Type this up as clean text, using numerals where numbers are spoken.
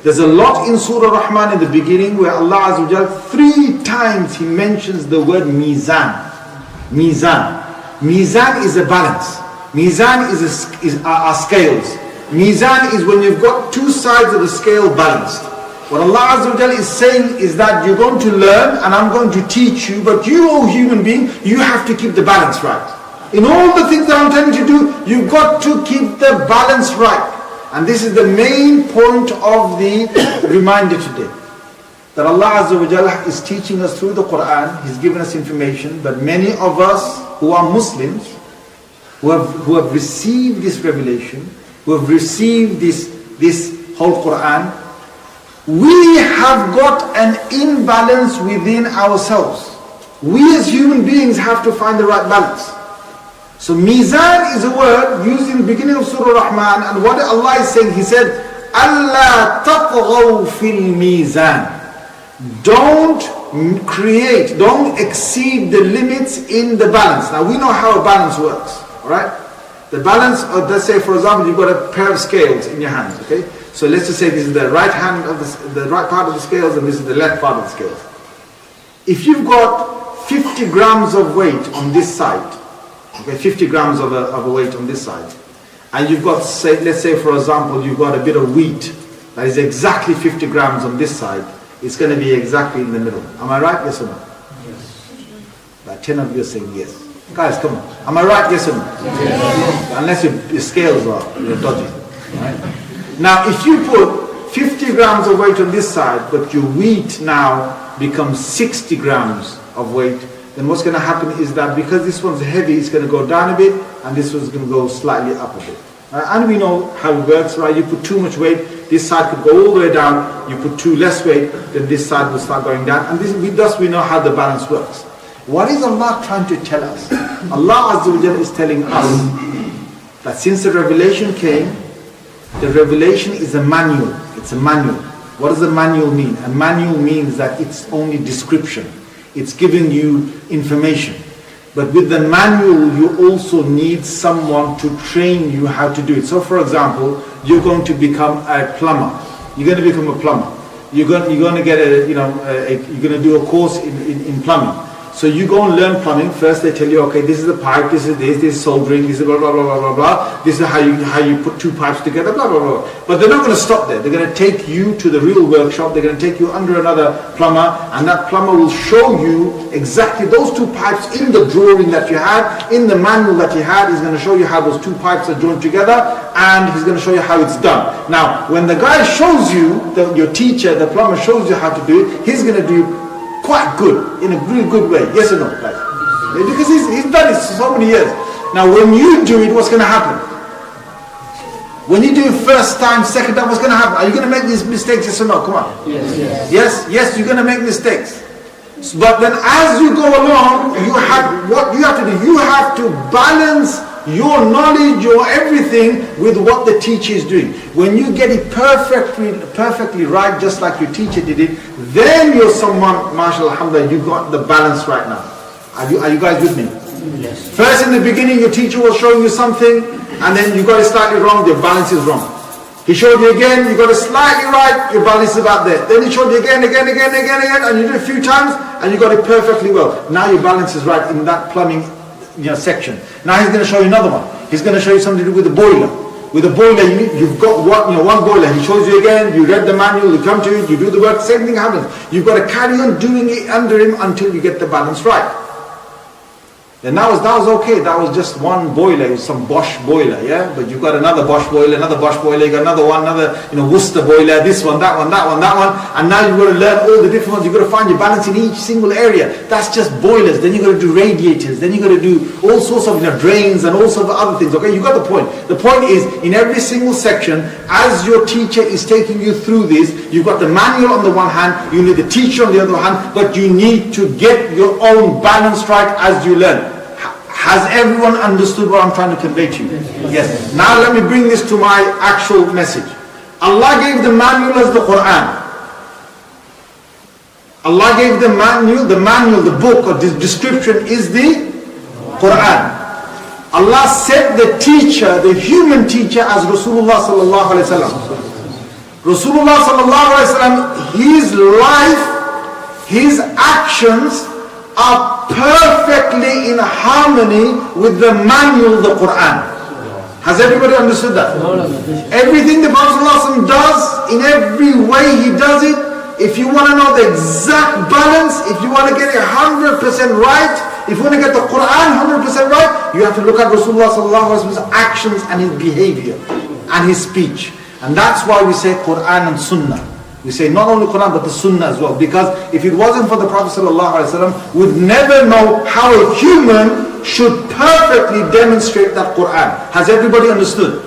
There's a lot in Surah Rahman in the beginning where Allah Azza wa Jal 3 times He mentions the word Mizan. Mizan. Mizan is a balance. Mizan are scales. Mizan is when you've got 2 sides of the scale balanced. What Allah Azza wa Jal is saying is that you're going to learn and I'm going to teach you, but you, O human being, you have to keep the balance right. In all the things that I'm telling you to do, you've got to keep the balance right. And this is the main point of the reminder today. That Allah Azza wa Jal is teaching us through the Quran. He's given us information, but many of us who are Muslims, who have received this revelation, who have received this whole Quran, we have got an imbalance within ourselves. We as human beings have to find the right balance. So Mizan is a word used in the beginning of Surah Rahman, and what Allah is saying, He said, Allah tatghaw fil mizan. Don't exceed the limits in the balance. Now we know how a balance works, alright? The balance, let's say for example, you've got a pair of scales in your hands, okay? So let's just say this is the right hand of the right part of the scales and this is the left part of the scales. If you've got 50 grams of weight on this side, okay, 50 grams of a weight on this side, and you've got, say, let's say for example, you've got a bit of wheat that is exactly 50 grams on this side, it's going to be exactly in the middle. Am I right? Yes or no? Yes. About 10 of you are saying yes. Guys, come on. Am I right? Yes or no? Yes. Unless your scales are dodgy. Right? Now, if you put 50 grams of weight on this side, but your wheat now becomes 60 grams of weight, then what's going to happen is that because this one's heavy, it's going to go down a bit, and this one's going to go slightly up a bit. And we know how it works, right? You put too much weight, this side could go all the way down. You put too less weight, then this side will start going down. And thus we know how the balance works. What is Allah trying to tell us? Allah Azza wa Jalla is telling us that since the revelation came, the revelation is a manual. It's a manual. What does a manual mean? A manual means that it's only description. It's giving you information. But with the manual, you also need someone to train you how to do it. So for example, you're going to become a plumber. You're going to become a plumber. You're going to get you're going to do a course in plumbing. So you go and learn plumbing. First they tell you, okay, this is the pipe, this is soldering, this is blah, blah, blah, blah, blah, blah. This is how you put 2 pipes together, blah, blah, blah. But they're not going to stop there. They're going to take you to the real workshop. They're going to take you under another plumber, and that plumber will show you exactly those 2 pipes in the drawing that you had, in the manual that you had. He's going to show you how those 2 pipes are joined together, and he's going to show you how it's done. Now, when the guy shows you, your teacher, the plumber shows you how to do it, he's going to do quite good, in a really good way. Yes or no? Right? Because he's done it so many years. Now when you do it, what's going to happen? When you do it first time, second time, what's going to happen? Are you going to make these mistakes? Yes or no? Come on. Yes, you're going to make mistakes. But then as you go along, what you have to do, you have to balance your knowledge, your everything with what the teacher is doing. When you get it perfectly right, just like your teacher did it, then you're someone, mashallah, alhamdulillah, you got the balance right now. Are you guys with me? Yes. First in the beginning, your teacher was showing you something, and then you got it slightly wrong, your balance is wrong. He showed you again, you got it slightly right, your balance is about there. Then he showed you again, and you did it a few times, and you got it perfectly well. Now your balance is right in that plumbing section. Now he's going to show you another one. He's going to show you something to do with the boiler. With the boiler, you've got one boiler. He shows you again. You read the manual. You come to it. You do the work. Same thing happens. You've got to carry on doing it under him until you get the balance right. Then that was okay. That was just one boiler. It was some Bosch boiler, yeah. But you've got another Bosch boiler, you got another one, Worcester boiler. This one, that one, and now you've got to learn all the different ones. You've got to find your balance in each single area. That's just boilers. Then you've got to do radiators. Then you've got to do all sorts of drains and all sorts of other things. Okay, you got the point. The point is, in every single section, as your teacher is taking you through this, you've got the manual on the one hand, you need the teacher on the other hand, but you need to get your own balance right as you learn. Has everyone understood what I'm trying to convey to you? Yes. Now let me bring this to my actual message. Allah gave the manual as the Quran. Allah gave the manual, the book or the description is the Quran. Allah set the teacher, the human teacher, as Rasulullah sallallahu alaihi wasallam. Rasulullah sallallahu alaihi wasallam, his life, his actions are perfectly in harmony with the manual, the Quran. Has everybody understood that? Everything the Prophet ﷺ does, in every way he does it, if you want to know the exact balance, if you want to get it 100% right, if you want to get the Quran 100% right, you have to look at Rasulullah ﷺ's actions and his behavior and his speech. And that's why we say Quran and Sunnah. We say not only Quran but the Sunnah as well. Because if it wasn't for the Prophet ﷺ, we'd never know how a human should perfectly demonstrate that Quran. Has everybody understood?